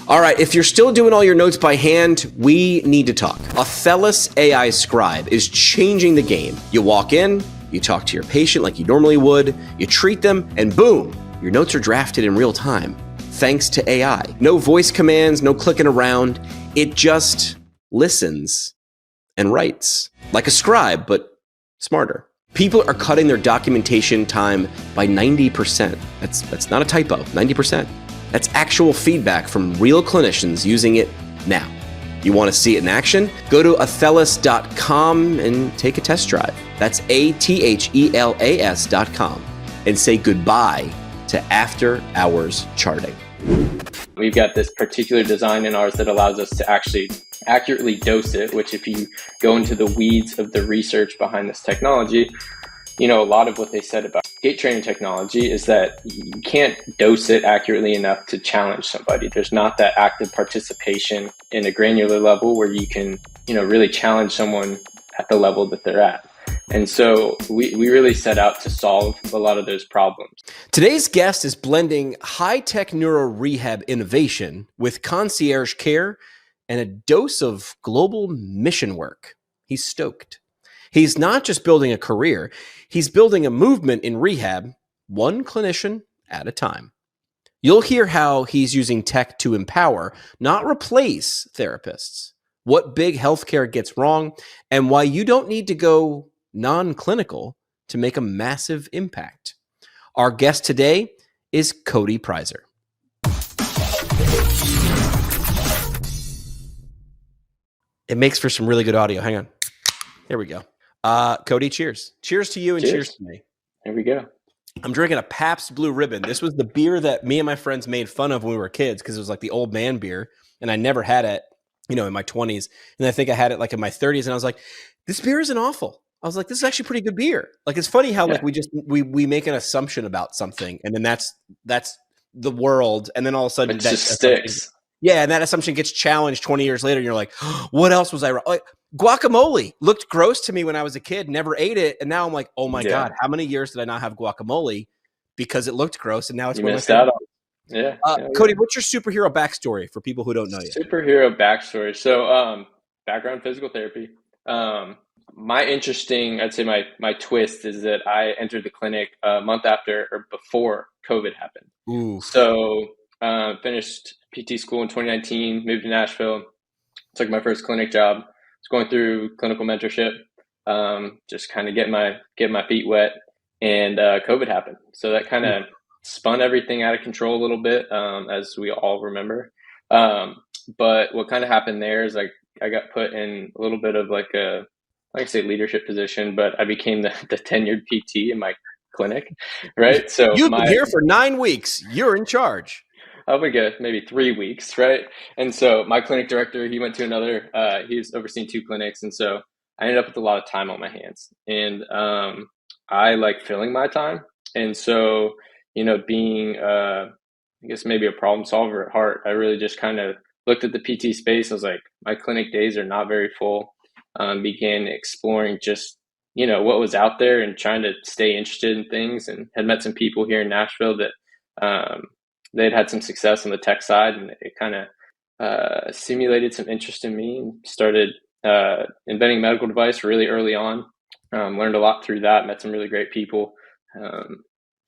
All right, if you're still doing all your notes by hand, we need to talk. Authelis AI Scribe is changing the game. You walk in, you talk to your patient like you normally would, you treat them, and boom, your notes are drafted in real time, thanks to AI. No voice commands, no clicking around. It just listens and writes like a scribe, but smarter. People are cutting their documentation time by 90%. That's not a typo, 90%. That's actual feedback from real clinicians using it now. You want to see it in action? Go to authelis.com and take a test drive. That's ATHELAS.com and say goodbye to after hours charting. We've got this particular design in ours that allows us to actually accurately dose it, which if you go into the weeds of the research behind this technology, a lot of what they said about gait training technology is that you can't dose it accurately enough to challenge somebody. There's not that active participation in a granular level where you can, really challenge someone at the level that they're at. And so we really set out to solve a lot of those problems. Today's guest is blending high-tech neuro rehab innovation with concierge care and a dose of global mission work. He's stoked. He's not just building a career, he's building a movement in rehab, one clinician at a time. You'll hear how he's using tech to empower, not replace therapists, what big healthcare gets wrong, and why you don't need to go non-clinical to make a massive impact. Our guest today is Cody Prizer. It makes for some really good audio. Hang on. Here we go. Cody, cheers. Cheers to you and cheers to me. There we go. I'm drinking a Pabst Blue Ribbon. This was the beer that me and my friends made fun of when we were kids because it was like the old man beer, and I never had it, in my 20s. And I think I had it like in my 30s, and I was like, this beer isn't awful. I was like, this is actually pretty good beer. Like, it's funny how like we make an assumption about something, and then that's the world, and then all of a sudden it just sticks. Yeah, and that assumption gets challenged 20 years later, and you're like, oh, what else was I wrong? Like, guacamole looked gross to me when I was a kid, never ate it, and now I'm like, oh my God, how many years did I not have guacamole because it looked gross, and now it's you missed out on. Yeah. Cody, what's your superhero backstory for people who don't know you? Superhero backstory. So, background physical therapy. My I'd say my twist is that I entered the clinic a month after or before COVID happened. Ooh. So, finished PT school in 2019, moved to Nashville, took my first clinic job. Was going through clinical mentorship, just kind of get my feet wet, and COVID happened. So that kind of spun everything out of control a little bit, as we all remember. But what kind of happened there is I got put in a little bit of like a, like I say, leadership position, but I became the tenured PT in my clinic, right? So you've been here for 9 weeks. You're in charge. I would get maybe 3 weeks, right? And so my clinic director, he went to another, he's overseen 2 clinics. And so I ended up with a lot of time on my hands, and I like filling my time. And so, being, I guess maybe a problem solver at heart, I really just kind of looked at the PT space. I was like, my clinic days are not very full. Began exploring just, what was out there and trying to stay interested in things, and had met some people here in Nashville that, they'd had some success on the tech side, and it kind of stimulated some interest in me, and started inventing medical device really early on. Learned a lot through that, met some really great people,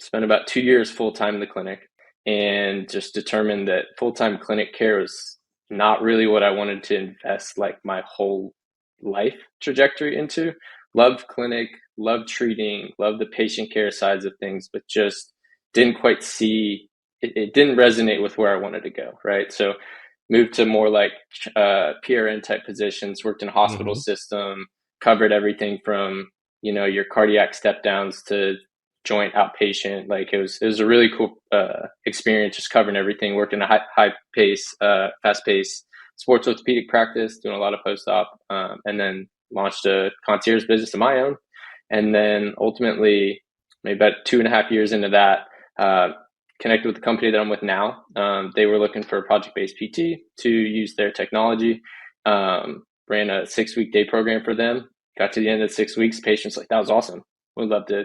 spent about 2 years full-time in the clinic, and just determined that full-time clinic care was not really what I wanted to invest like my whole life trajectory into. Loved clinic, loved treating, loved the patient care sides of things, but just didn't quite see it didn't resonate with where I wanted to go, right? So moved to more like PRN type positions, worked in a hospital system, covered everything from, your cardiac step downs to joint outpatient. Like it was a really cool experience, just covering everything. Worked in a high pace, fast paced sports orthopedic practice, doing a lot of post-op, and then launched a concierge business of my own. And then ultimately, maybe about 2.5 years into that, connected with the company that I'm with now. They were looking for a project-based PT to use their technology. Ran a 6-week day program for them. Got to the end of 6 weeks, patients like, that was awesome. Would love to,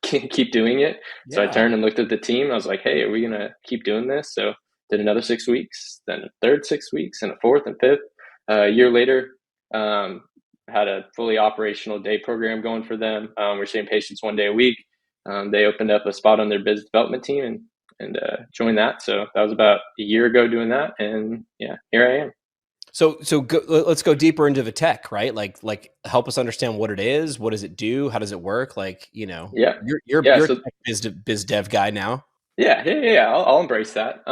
keep doing it. Yeah. So I turned and looked at the team. I was like, hey, are we going to keep doing this? So did another 6 weeks, then a third 6 weeks, and a fourth and fifth. A year later, had a fully operational day program going for them. We're seeing patients 1 day a week. They opened up a spot on their business development team and joined that. So that was about a year ago doing that. And yeah, here I am. So let's go deeper into the tech, right? Like help us understand what it is. What does it do? How does it work? Like, Yeah. you're Yeah. a So tech biz dev guy now. yeah. I'll embrace that.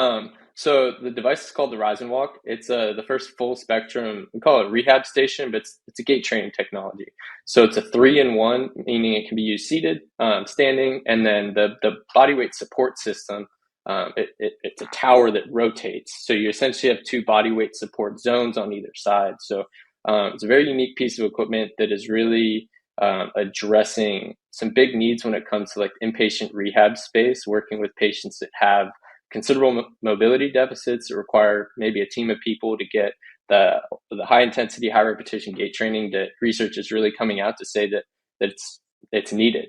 So the device is called the Rise and Walk. It's the first full spectrum. We call it rehab station, but it's a gait training technology. So it's a 3-in-1, meaning it can be used seated, standing, and then the body weight support system. It's a tower that rotates. So you essentially have two body weight support zones on either side. So it's a very unique piece of equipment that is really addressing some big needs when it comes to like inpatient rehab space, working with patients that have considerable mobility deficits that require maybe a team of people to get the high intensity, high repetition gait training that research is really coming out to say that it's needed.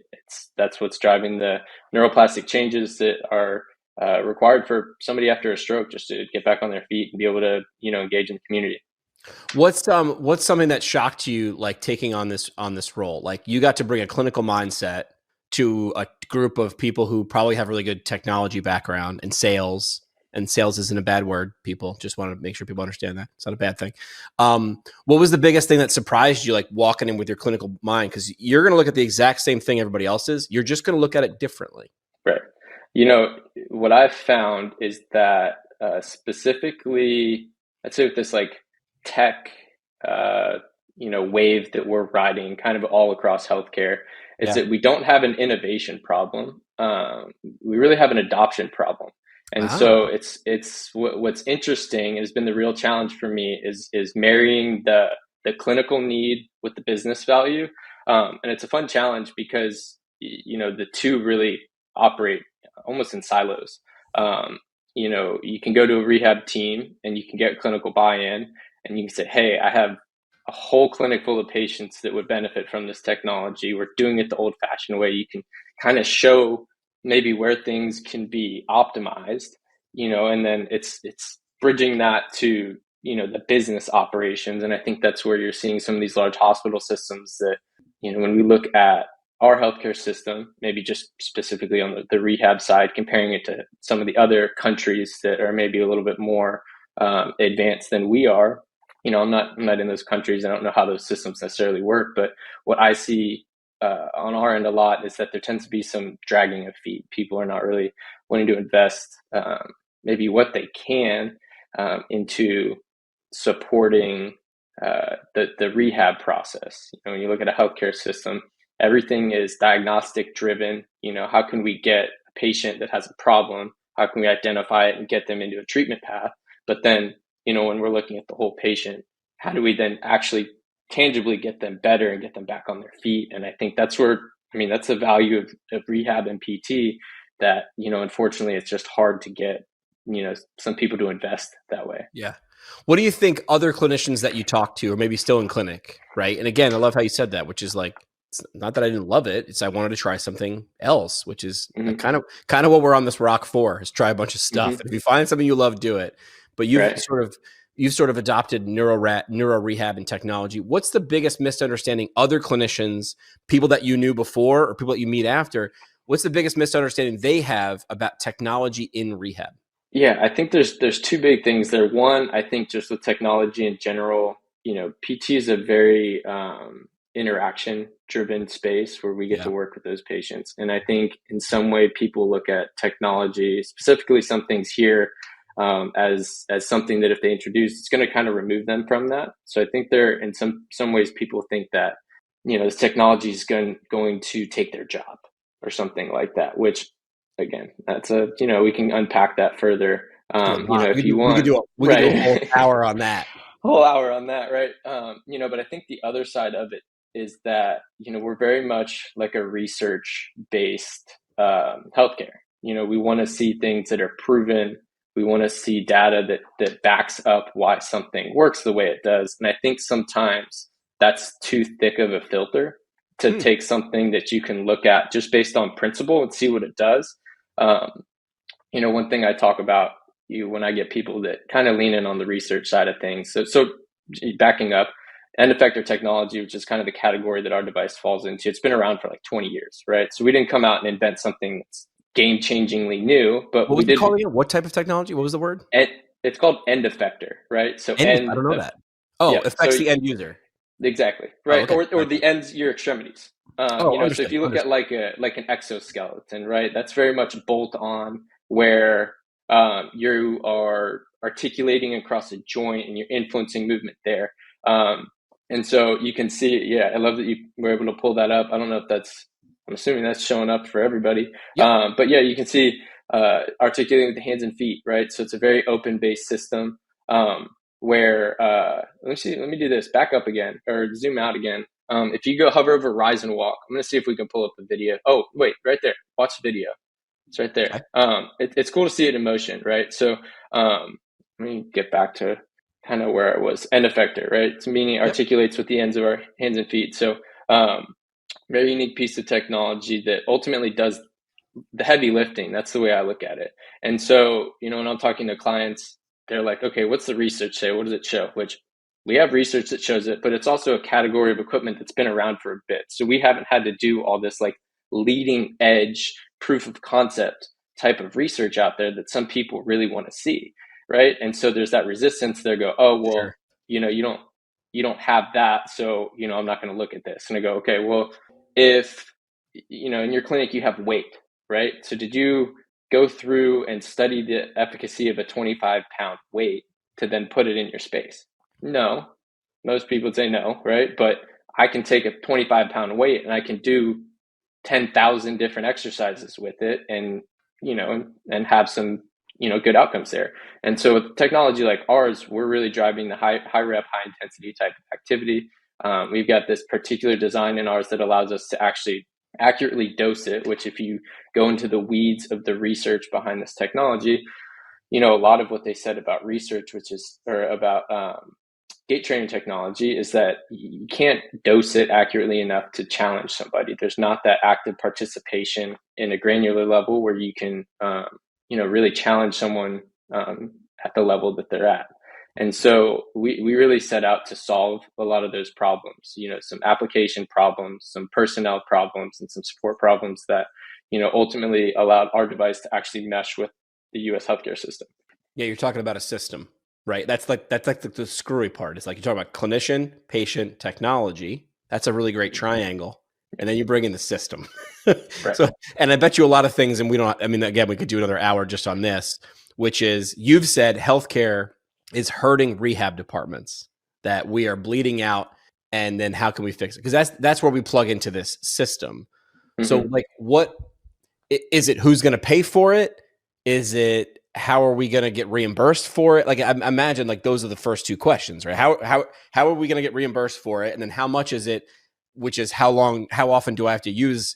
That's what's driving the neuroplastic changes that are required for somebody after a stroke just to get back on their feet and be able to engage in the community. What's something that shocked you, like taking on this role? Like you got to bring a clinical mindset to a group of people who probably have really good technology background and sales isn't a bad word. People just want to make sure people understand that it's not a bad thing. What was the biggest thing that surprised you, like walking in with your clinical mind? Because you're going to look at the exact same thing everybody else is. You're just going to look at it differently. Right. What I've found is that specifically, I'd say with this like tech, wave that we're riding kind of all across healthcare, is that we don't have an innovation problem. We really have an adoption problem. And so it's what's interesting has been the real challenge for me is marrying the clinical need with the business value. And it's a fun challenge because, the two really operate almost in silos. You can go to a rehab team and you can get clinical buy-in and you can say, hey, I have a whole clinic full of patients that would benefit from this technology. We're doing it the old-fashioned way. You can kind of show maybe where things can be optimized, and then it's bridging that to, the business operations. And I think that's where you're seeing some of these large hospital systems that, when we look at our healthcare system, maybe just specifically on the rehab side, comparing it to some of the other countries that are maybe a little bit more advanced than we are. I'm not in those countries. I don't know how those systems necessarily work, but what I see on our end a lot is that there tends to be some dragging of feet. People are not really wanting to invest maybe what they can into supporting the rehab process. When you look at a healthcare system, everything is diagnostic driven. How can we get a patient that has a problem? How can we identify it and get them into a treatment path? But then, when we're looking at the whole patient, how do we then actually tangibly get them better and get them back on their feet? And I think that's the value of rehab and PT that, unfortunately it's just hard to get, some people to invest that way. Yeah. What do you think other clinicians that you talk to, or maybe still in clinic, right? And again, I love how you said that, which is like, it's not that I didn't love it. It's I wanted to try something else, which is kind of what we're on this rock for, is try a bunch of stuff. And if you find something you love, do it. But you've sort of adopted neuro rehab and technology. What's the biggest misunderstanding other clinicians, people that you knew before or people that you meet after, what's the biggest misunderstanding they have about technology in rehab? Yeah, I think there's two big things there. One, I think just with technology in general, PT is a very interaction driven space where we get to work with those patients. And I think in some way people look at technology, specifically some things here, as something that if they introduce, it's going to kind of remove them from that. So I think there, in some ways, people think that, this technology is going to take their job or something like that, which again, that's we can unpack that further. If you want, we could do a whole hour on that. Whole hour on that, right? But I think the other side of it is that, we're very much like a research-based healthcare. We want to see things that are proven. We want to see data that backs up why something works the way it does. And I think sometimes that's too thick of a filter to take something that you can look at just based on principle and see what it does. One thing I talk about when I get people that kind of lean in on the research side of things. So backing up, end effector technology, which is kind of the category that our device falls into, it's been around for like 20 years, right? So we didn't come out and invent something that's game-changingly new, but What we was it did. called again? What type of technology? What was the word? It's called end effector, right? So I don't know that. Oh, yeah. So affects the end user. exactly, Oh, right, okay. or the ends, your extremities. Oh, So if understood. you look at Understood. like an exoskeleton, right, that's very much bolt on, where you are articulating across a joint and you're influencing movement there. And so you can see, yeah, I love that you were able to pull that up. I don't know if I'm assuming that's showing up for everybody. Yep. But yeah, you can see articulating with the hands and feet, right? So it's a very open based system. Where let me do this, back up again or zoom out again. If you go hover over rise and walk, I'm going to see if we can pull up the video. Oh wait, right there, watch the video, it's right there. Okay. It's cool to see it in motion, right? So let me get back to kind of where I was. End effector, right? It's meaning Yep. articulates with the ends of our hands and feet. So very unique piece of technology that ultimately does the heavy lifting. That's the way I look at it. And so, when I'm talking to clients, they're like, okay, what's the research say? What does it show? Which we have research that shows it, but it's also a category of equipment that's been around for a bit. So we haven't had to do all this like leading edge proof of concept type of research out there that some people really want to see. Right. And so there's that resistance. They go, oh, well, Sure. you don't have that. So, I'm not going to look at this. And I go, okay, well, if, in your clinic, you have weight, right? So did you go through and study the efficacy of a 25-pound weight to then put it in your space? No. Most people would say no, right? But I can take a 25-pound weight and I can do 10,000 different exercises with it, and and have some good outcomes there. And so with technology like ours, we're really driving the high rep, high intensity type of activity. We've got this particular design in ours that allows us to actually accurately dose it, which if you go into the weeds of the research behind this technology, a lot of what they said about research, or about gait training technology, is that you can't dose it accurately enough to challenge somebody. There's not that active participation in a granular level where you can, really challenge someone at the level that they're at. And so we really set out to solve a lot of those problems, some application problems, some personnel problems, and some support problems that, ultimately allowed our device to actually mesh with the US healthcare system. Yeah, you're talking about a system, right? That's like the screwy part. It's like you're talking about clinician, patient, technology. That's a really great triangle. And then you bring in the system. Right. So, and I bet you a lot of things, and again, we could do another hour just on this, which is you've said healthcare is hurting rehab departments, that we are bleeding out, and then how can we fix it? Because that's where we plug into this system. So like, what is it? Who's going to pay for it? Is it, how are we going to get reimbursed for it? Like, I imagine like those are the first two questions, right? How are we going to get reimbursed for it? And then how much is it, which is how often do I have to use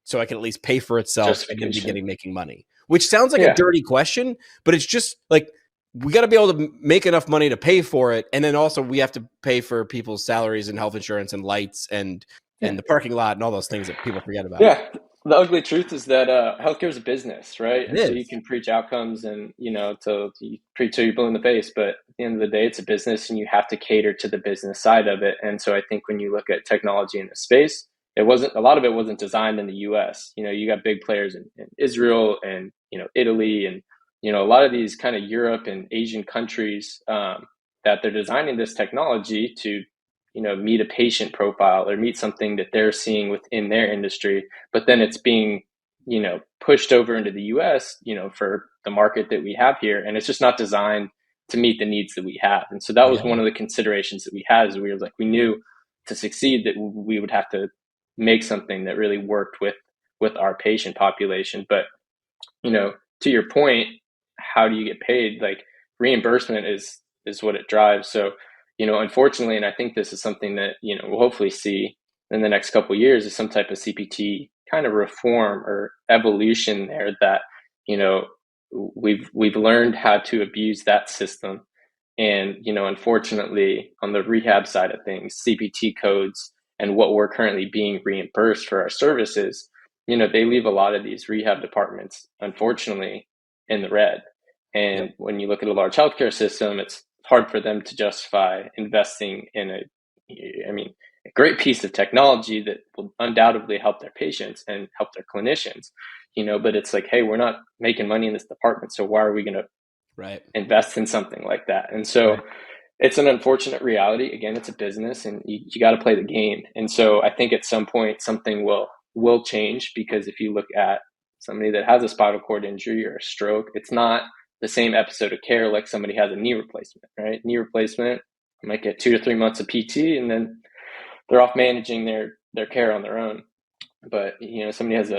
so I can at least pay for itself and then be making money? Which sounds like a dirty question, but it's just like, we got to be able to make enough money to pay for it. And then also we have to pay for people's salaries and health insurance and lights and the parking lot and all those things that people forget about. Yeah. The ugly truth is that healthcare is a business, right? And so you is. can preach outcomes and, to preach till you're blue in the face, but at the end of the day, it's a business and you have to cater to the business side of it. And so I think when you look at technology in the space, a lot of it wasn't designed in the US. You got big players in Israel and, Italy and, a lot of these kind of Europe and Asian countries that they're designing this technology to, meet a patient profile or meet something that they're seeing within their industry, but then it's being, pushed over into the US, for the market that we have here. And it's just not designed to meet the needs that we have. And so that was one of the considerations that we had, is we were like, we knew to succeed that we would have to make something that really worked with our patient population. But, to your point, how do you get paid? Like, reimbursement is what it drives. So, unfortunately, and I think this is something that, we'll hopefully see in the next couple of years, is some type of CPT kind of reform or evolution there, that, we've learned how to abuse that system. And, unfortunately, on the rehab side of things, CPT codes and what we're currently being reimbursed for our services, they leave a lot of these rehab departments, unfortunately, in the red. And when you look at a large healthcare system, it's hard for them to justify investing in a great piece of technology that will undoubtedly help their patients and help their clinicians, but it's like, hey, we're not making money in this department, so why are we going to invest in something like that? And so it's an unfortunate reality. Again, it's a business, and you got to play the game. And so I think at some point something will change, because if you look at somebody that has a spinal cord injury or a stroke, it's not the same episode of care like somebody has a knee replacement, right? Knee replacement, you might get 2 to 3 months of PT, and then they're off managing their care on their own. But somebody has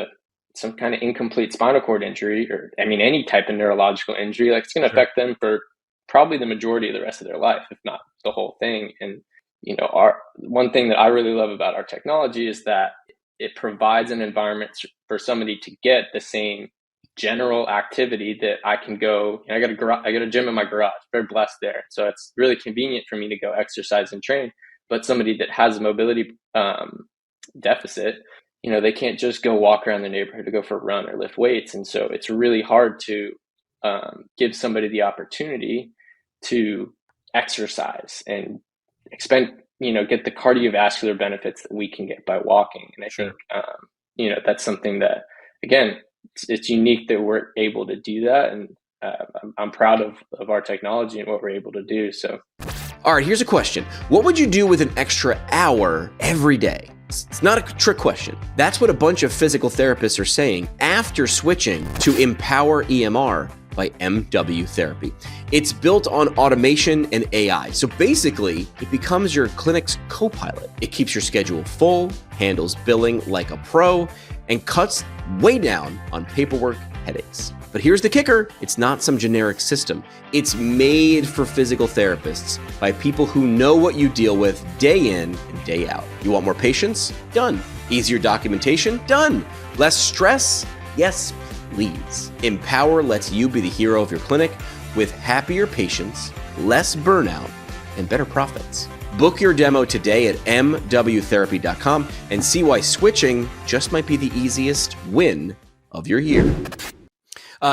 some kind of incomplete spinal cord injury, or any type of neurological injury, like it's going to affect them for probably the majority of the rest of their life, if not the whole thing. And our one thing that I really love about our technology is that it provides an environment for somebody to get the same general activity that I can go. I got a gym in my garage, very blessed there, so it's really convenient for me to go exercise and train. But somebody that has a mobility deficit, they can't just go walk around the neighborhood to go for a run or lift weights. And so it's really hard to give somebody the opportunity to exercise and get the cardiovascular benefits that we can get by walking. And I think, that's something that, again, it's unique that we're able to do that. And I'm proud of our technology and what we're able to do. So. All right, here's a question. What would you do with an extra hour every day? It's not a trick question. That's what a bunch of physical therapists are saying after switching to Empower EMR by MW Therapy. It's built on automation and AI. So basically, it becomes your clinic's co-pilot. It keeps your schedule full, handles billing like a pro, and cuts way down on paperwork headaches. But here's the kicker. It's not some generic system. It's made for physical therapists by people who know what you deal with day in and day out. You want more patients? Done. Easier documentation? Done. Less stress? Yes, please. Empower lets you be the hero of your clinic with happier patients, less burnout, and better profits. Book your demo today at mwtherapy.com and see why switching just might be the easiest win of your year.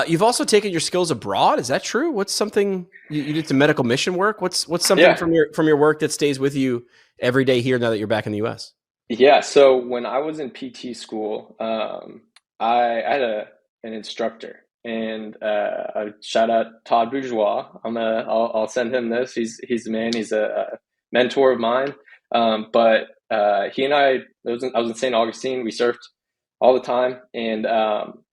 You've also taken your skills abroad. Is that true? What's something you did some medical mission work? What's something from your work that stays with you every day here now that you're back in the US? Yeah. So when I was in PT school, I had an instructor, and I shout out Todd Bourgeois. I'll send him this. He's the man. He's a mentor of mine. But he and I was in St. Augustine. We surfed all the time, and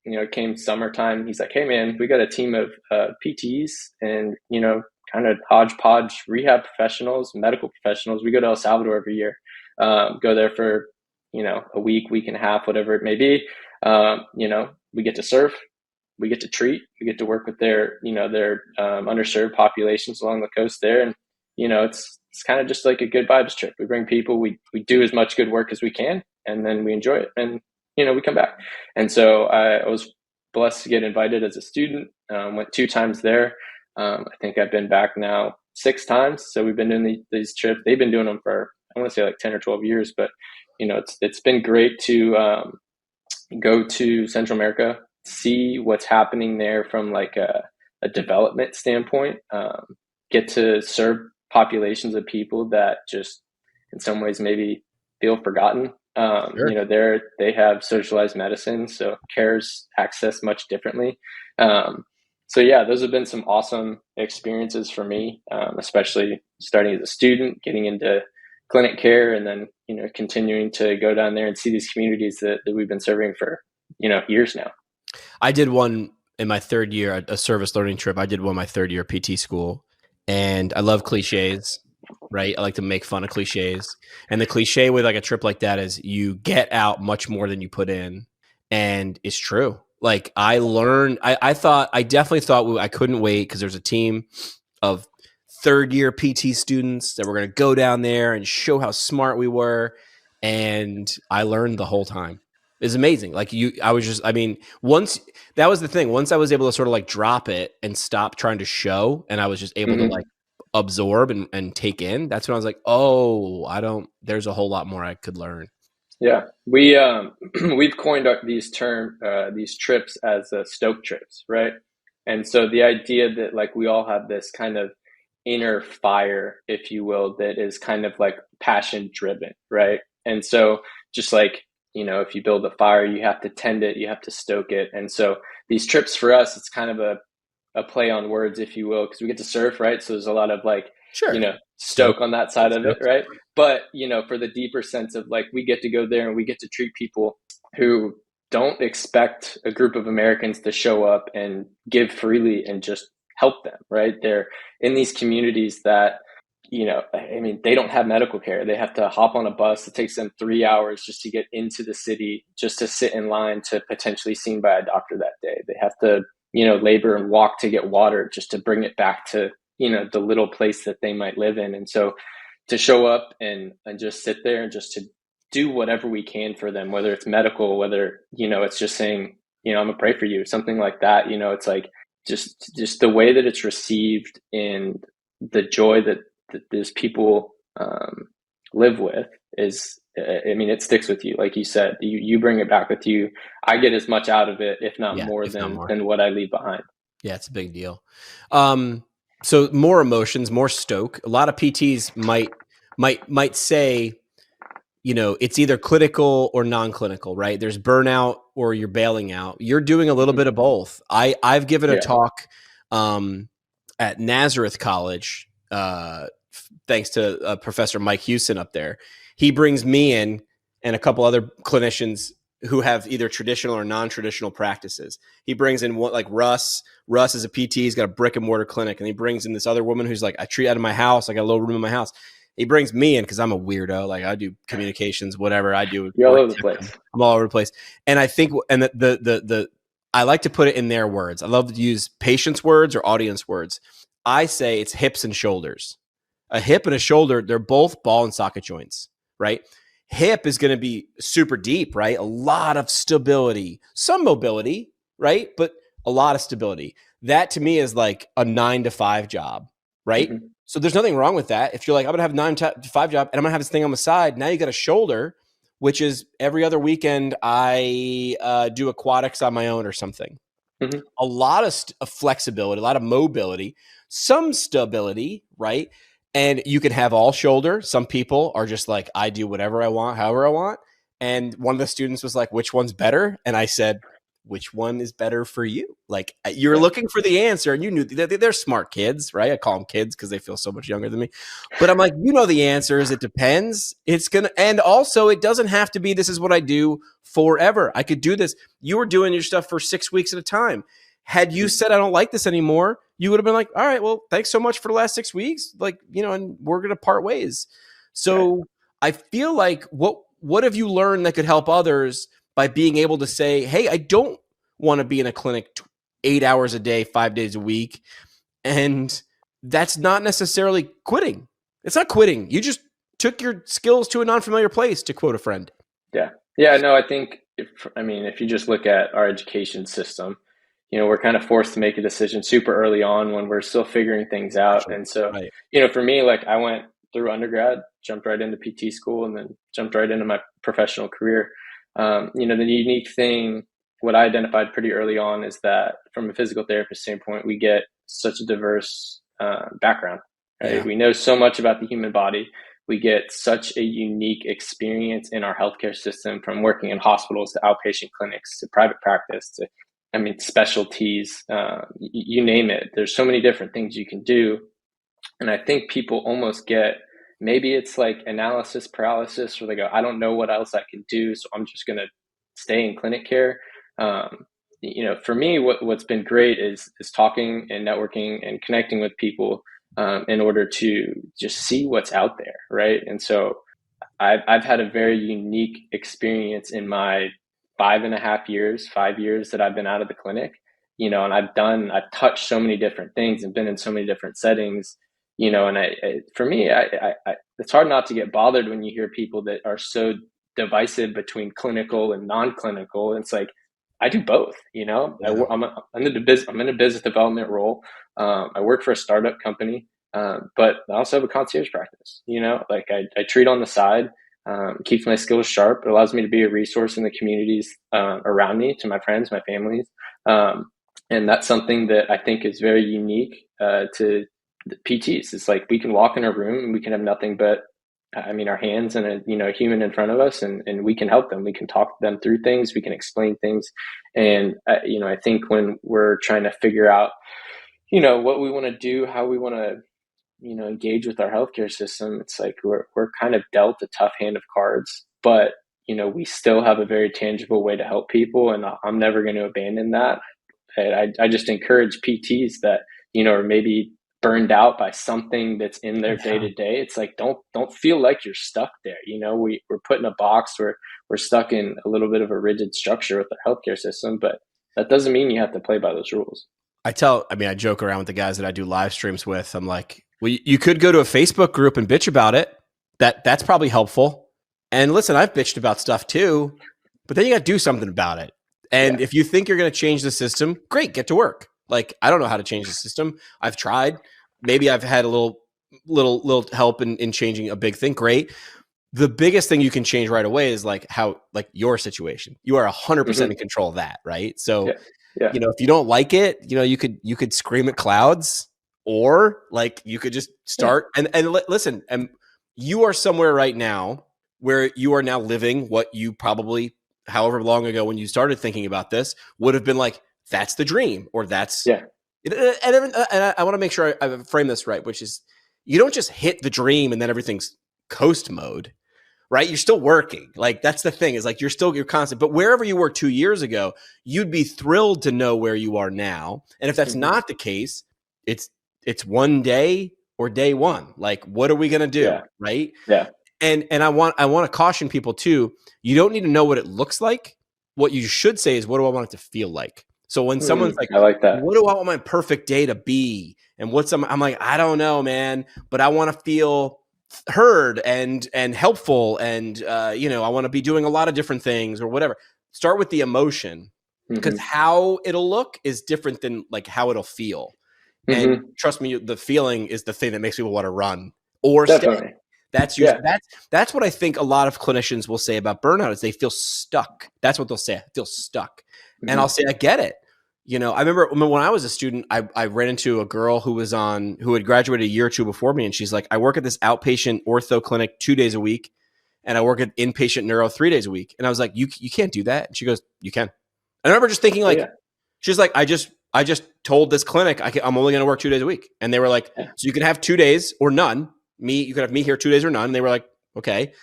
it came summertime. He's like, "Hey man, we got a team of PTs and kind of hodgepodge rehab professionals, medical professionals. We go to El Salvador every year. Go there for a week and a half, whatever it may be. We get to surf, we get to treat, we get to work with their underserved populations along the coast there, and it's kind of just like a good vibes trip. We bring people, we do as much good work as we can, and then we enjoy it, and we come back. And so I was blessed to get invited as a student. Went 2 times there. I think I've been back now 6 times. So we've been doing these trips. They've been doing them for, I want to say, like 10 or 12 years. But it's been great to go to Central America, see what's happening there from like a development standpoint. Get to serve populations of people that just in some ways maybe feel forgotten. Sure. They have socialized medicine, so care's accessed much differently. So yeah, those have been some awesome experiences for me, especially starting as a student, getting into clinic care, and then continuing to go down there and see these communities that we've been serving for years now. I did one in my 3rd year, a service learning trip. I did one my 3rd year PT school, and I love cliches. Right. I like to make fun of cliches. And the cliche with like a trip like that is you get out much more than you put in. And it's true. Like I learned, I definitely thought I couldn't wait because there's a team of 3rd year PT students that were going to go down there and show how smart we were. And I learned the whole time. It's amazing. Like once that was the thing, once I was able to sort of like drop it and stop trying to show, and I was just able to like absorb and take in, that's when I was like, there's a whole lot more I could learn. Yeah. We've coined up these trips as Stoke trips, right? And so the idea that like we all have this kind of inner fire, if you will, that is kind of like passion driven, right? And so just like, if you build a fire, you have to tend it, you have to stoke it. And so these trips for us, it's kind of a play on words, if you will, because we get to surf, right? So there's a lot of like, Sure. stoke on that side of it, Stoked. right? But, for the deeper sense of like, we get to go there and we get to treat people who don't expect a group of Americans to show up and give freely and just help them, right? They're in these communities that, they don't have medical care. They have to hop on a bus. It takes them 3 hours just to get into the city, just to sit in line to potentially seen by a doctor that day. They have to, labor and walk to get water just to bring it back to, the little place that they might live in. And so to show up and just sit there and just to do whatever we can for them, whether it's medical, whether, it's just saying, I'm gonna pray for you, something like that. It's like just the way that it's received and the joy that these people live with is, it sticks with you. Like you said, you bring it back with you. I get as much out of it, if not Yeah, more if not more. than what I leave behind. Yeah, it's a big deal. So more emotions, more stoke. A lot of PTs might say, it's either clinical or non-clinical, right? There's burnout or you're bailing out. You're doing a little bit of both. I've given a talk at Nazareth College, thanks to Professor Mike Houston up there. He brings me in and a couple other clinicians who have either traditional or non-traditional practices. He brings in one like Russ. Russ is a PT. He's got a brick and mortar clinic, and he brings in this other woman who's like, I treat out of my house. I got a little room in my house. He brings me in because I'm a weirdo. Like I do communications, whatever I do. You're all over the place. I'm all over the place. And I think, and the I like to put it in their words. I love to use patient's words or audience words. I say it's hips and shoulders. A hip and a shoulder, they're both ball and socket joints, right? Hip is going to be super deep, right? A lot of stability, some mobility, right? But a lot of stability. That to me is like a 9 to 5 job, right? Mm-hmm. So there's nothing wrong with that. If you're like, I'm going to have a 9 to 5 job and I'm going to have this thing on the side. Now you got a shoulder, which is every other weekend I do aquatics on my own or something. Mm-hmm. A lot of flexibility, a lot of mobility, some stability, right? And you can have all shoulder. Some people are just like, I do whatever I want, however I want. And one of the students was like, which one's better? And I said, which one is better for you? Like you're looking for the answer and you knew they're smart kids, right? I call them kids because they feel so much younger than me. But I'm like, the answer is it depends. And also it doesn't have to be, this is what I do forever. I could do this. You were doing your stuff for 6 weeks at a time. Had you said, I don't like this anymore, you would have been like, all right, well, thanks so much for the last 6 weeks. Like, and we're going to part ways. So right. I feel like what have you learned that could help others by being able to say, hey, I don't want to be in a clinic 8 hours a day, 5 days a week. And that's not necessarily quitting. It's not quitting. You just took your skills to a non-familiar place, to quote a friend. Yeah. Yeah, no, I think, if you just look at our education system, we're kind of forced to make a decision super early on when we're still figuring things out. Sure. And so, right. For me, like I went through undergrad, jumped right into PT school, and then jumped right into my professional career. The unique thing, what I identified pretty early on is that from a physical therapist standpoint, we get such a diverse background. Right? Yeah. We know so much about the human body. We get such a unique experience in our healthcare system, from working in hospitals to outpatient clinics to private practice to specialties, you name it. There's so many different things you can do. And I think people almost get, maybe it's like analysis paralysis, where they go, I don't know what else I can do, so I'm just going to stay in clinic care. For me, what's been great is talking and networking and connecting with people in order to just see what's out there, right? And so I've had a very unique experience in my 5 years that I've been out of the clinic, and I've touched so many different things and been in so many different settings, and for me, it's hard not to get bothered when you hear people that are so divisive between clinical and non-clinical. It's like, I do both, yeah. I'm in a business development role. I work for a startup company, but I also have a concierge practice, like I treat on the side. Keeps my skills sharp. It allows me to be a resource in the communities around me, to my friends, my families. And that's something that I think is very unique to the PTs. It's like we can walk in a room and we can have nothing but, I mean, our hands and a human in front of us, and we can help them. We can talk them through things. We can explain things, and I think when we're trying to figure out, what we want to do, how we want to, engage with our healthcare system, it's like we're kind of dealt a tough hand of cards, but we still have a very tangible way to help people, and I'm never going to abandon that. I just encourage PTs that, are maybe burned out by something that's in their day to day. It's like, don't feel like you're stuck there. We're put in a box, we're stuck in a little bit of a rigid structure with our healthcare system, but that doesn't mean you have to play by those rules. I joke around with the guys that I do live streams with. I'm like, well, you could go to a Facebook group and bitch about it. That's probably helpful. And listen, I've bitched about stuff too, but then you got to do something about it. And if you think you're going to change the system, great, get to work. Like, I don't know how to change the system. I've tried. Maybe I've had a little help in changing a big thing. Great. The biggest thing you can change right away is like your situation. You are 100% in control of that, right? So, if you don't like it, you could scream at clouds, or like you could just start and listen. And you are somewhere right now where you are now living what you probably, however long ago when you started thinking about this, would have been like, that's the dream, or that's And I want to make sure I frame this right, which is you don't just hit the dream and then everything's coast mode, right? You're still working. Like, that's the thing, is like you're constant. But wherever you were 2 years ago, you'd be thrilled to know where you are now. And if that's not the case, it's one day or day one. Like, what are we going to do? Right. Yeah. And I want to caution people too. You don't need to know what it looks like. What you should say is, what do I want it to feel like? So when someone's like, I like that. What do I want my perfect day to be? And I'm like, I don't know, man, but I want to feel heard and helpful. And, I want to be doing a lot of different things or whatever. Start with the emotion, because how it'll look is different than like how it'll feel. And trust me, the feeling is the thing that makes people want to run or stay. That's that's what I think a lot of clinicians will say about burnout, is they feel stuck. That's what they'll say. I feel stuck. And I'll say, I get it. I remember when I was a student, I ran into a girl who had graduated a year or two before me. And she's like, I work at this outpatient ortho clinic 2 days a week, and I work at inpatient neuro 3 days a week. And I was like, you can't do that. And she goes, you can. And I remember just thinking she's like, I just told this clinic I'm only going to work 2 days a week. And they were like, so you can have 2 days or none. You could have me here 2 days or none. And they were like, okay.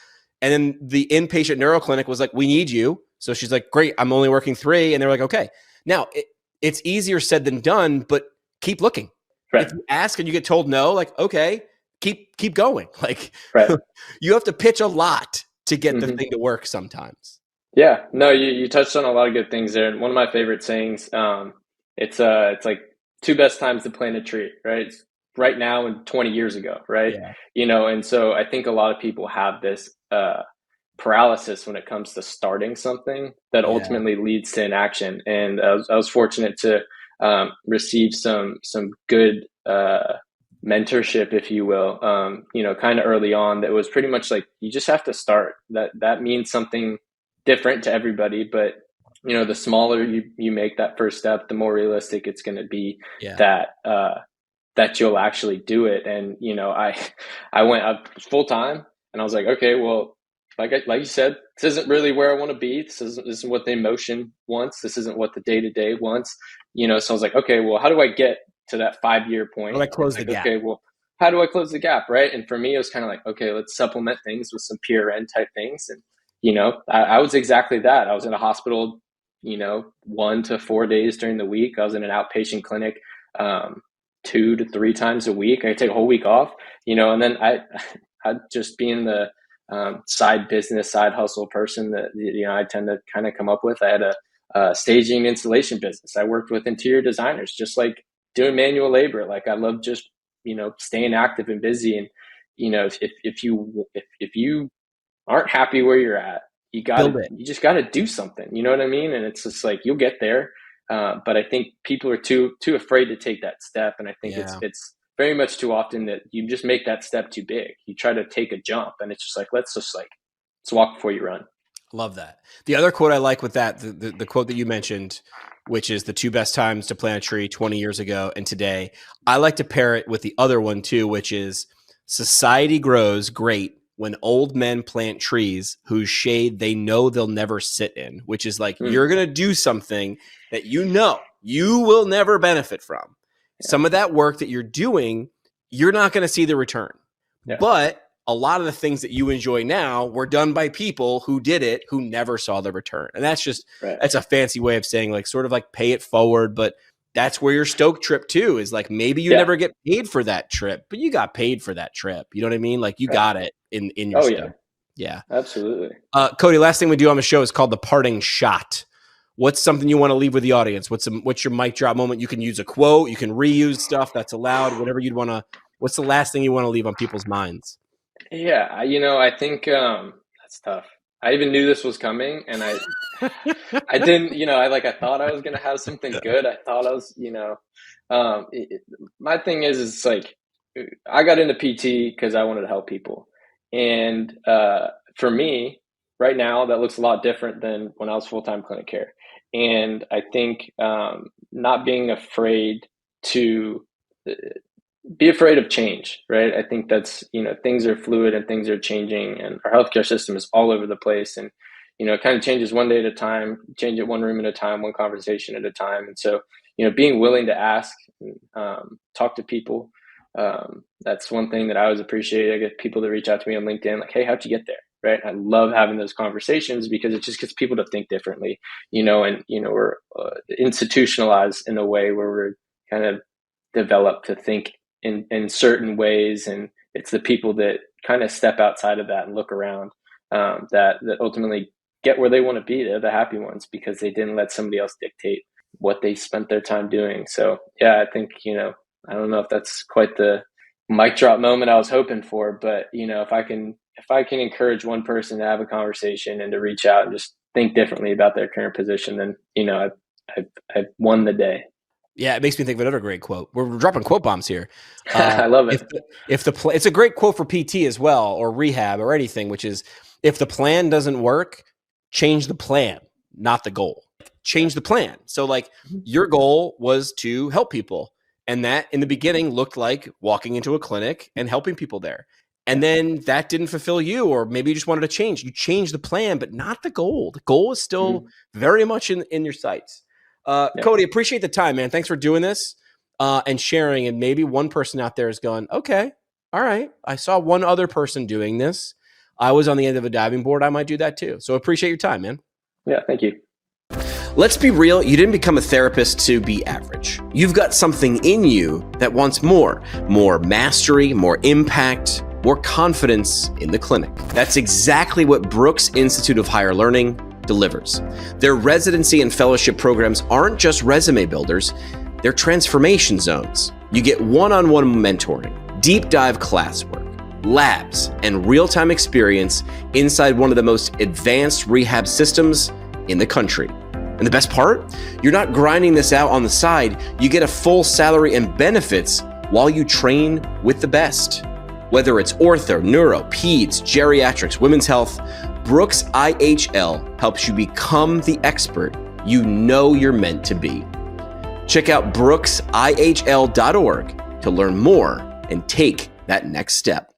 And then the inpatient neuro clinic was like, we need you. So she's like, great, I'm only working 3. And they were like, okay. Now it's easier said than done, but keep looking. Right. If you ask and you get told no, like, okay, keep going. Like, you have to pitch a lot to get the thing to work sometimes. Yeah, no, you touched on a lot of good things there. And one of my favorite sayings, it's like 2 best times to plant a tree, right? It's right now and 20 years ago, right? Yeah. And so I think a lot of people have this paralysis when it comes to starting something that ultimately leads to inaction. And I was fortunate to receive some good mentorship, if you will, kind of early on, that was pretty much like, you just have to start. That means something different to everybody, but the smaller you make that first step, the more realistic it's going to be that you'll actually do it. And I went up full time, and I was like, okay, well, like you said, this isn't really where I want to be. This isn't what the emotion wants. This isn't what the day-to-day wants. So I was like, okay, well, how do I get to that 5-year point? How do I close the gap? Okay, well, how do I close the gap, right? And for me, it was kind of like, okay, let's supplement things with some PRN type things. And I was exactly that. I was in a hospital 1 to 4 days during the week. I was in an outpatient clinic 2 to 3 times a week. I could take a whole week off, and then I'd just being the side business, side hustle person that I tend to kind of come up with. I had a staging installation business. I worked with interior designers, just like doing manual labor. Like, I love just staying active and busy. And if you aren't happy where you're at, you just got to do something. You know what I mean? And it's just like, you'll get there. But I think people are too afraid to take that step. And I think it's very much too often that you just make that step too big. You try to take a jump, and it's just like, let's walk before you run. Love that. The other quote I like with that, the quote that you mentioned, which is the two best times to plant a tree 20 years ago and today. I like to pair it with the other one too, which is society grows great when old men plant trees whose shade they know they'll never sit in, which is like, you're going to do something that you know you will never benefit from. Yeah. Some of that work that you're doing, you're not going to see the return. Yeah. But a lot of the things that you enjoy now were done by people who did it, who never saw the return. And that's just, that's a fancy way of saying like, sort of like pay it forward. But that's where your Stoke trip too is like, maybe you never get paid for that trip, but you got paid for that trip. You know what I mean? Like you got it in your stuff. Yeah, absolutely. Cody, last thing we do on the show is called the parting shot. What's something you want to leave with the audience? What's your mic drop moment? You can use a quote, you can reuse stuff that's allowed, whatever you'd want to, what's the last thing you want to leave on people's minds? Yeah, I think that's tough. I even knew this was coming, and I didn't, I thought I was gonna have something good. I thought I was, my thing is like, I got into PT because I wanted to help people, and for me, right now, that looks a lot different than when I was full-time clinic care. And I think not being afraid to be afraid of change, right? I think that's, things are fluid and things are changing, and our healthcare system is all over the place. And, it kind of changes one day at a time, change it one room at a time, one conversation at a time. And so, being willing to ask, talk to people, that's one thing that I always appreciate. I get people to reach out to me on LinkedIn, like, hey, how'd you get there? Right. I love having those conversations because it just gets people to think differently, and, we're institutionalized in a way where we're kind of developed to think in certain ways. And it's the people that kind of step outside of that and look around that ultimately get where they want to be. They're the happy ones because they didn't let somebody else dictate what they spent their time doing. So, yeah, I think, I don't know if that's quite the mic drop moment I was hoping for, but, if I can encourage one person to have a conversation and to reach out and just think differently about their current position, then, I've won the day. Yeah, it makes me think of another great quote. We're dropping quote bombs here. I love it. It's a great quote for PT as well, or rehab or anything, which is, if the plan doesn't work, change the plan, not the goal. Change the plan. So like your goal was to help people. And that in the beginning looked like walking into a clinic and helping people there. And then that didn't fulfill you, or maybe you just wanted to change. You changed the plan, but not the goal. The goal is still very much in your sights. Cody, appreciate the time, man. Thanks for doing this and sharing. And maybe one person out there is going, okay, all right, I saw one other person doing this. I was on the end of a diving board. I might do that too. So appreciate your time, man. Yeah, thank you. Let's be real. You didn't become a therapist to be average. You've got something in you that wants more mastery, more impact, more confidence in the clinic. That's exactly what Brooks Institute of Higher Learning delivers. Their residency and fellowship programs aren't just resume builders, they're transformation zones. You get one-on-one mentoring, deep dive classwork, labs, and real-time experience inside one of the most advanced rehab systems in the country. And the best part? You're not grinding this out on the side. You get a full salary and benefits while you train with the best. Whether it's ortho, neuro, peds, geriatrics, women's health, Brooks IHL helps you become the expert you know you're meant to be. Check out brooksihl.org to learn more and take that next step.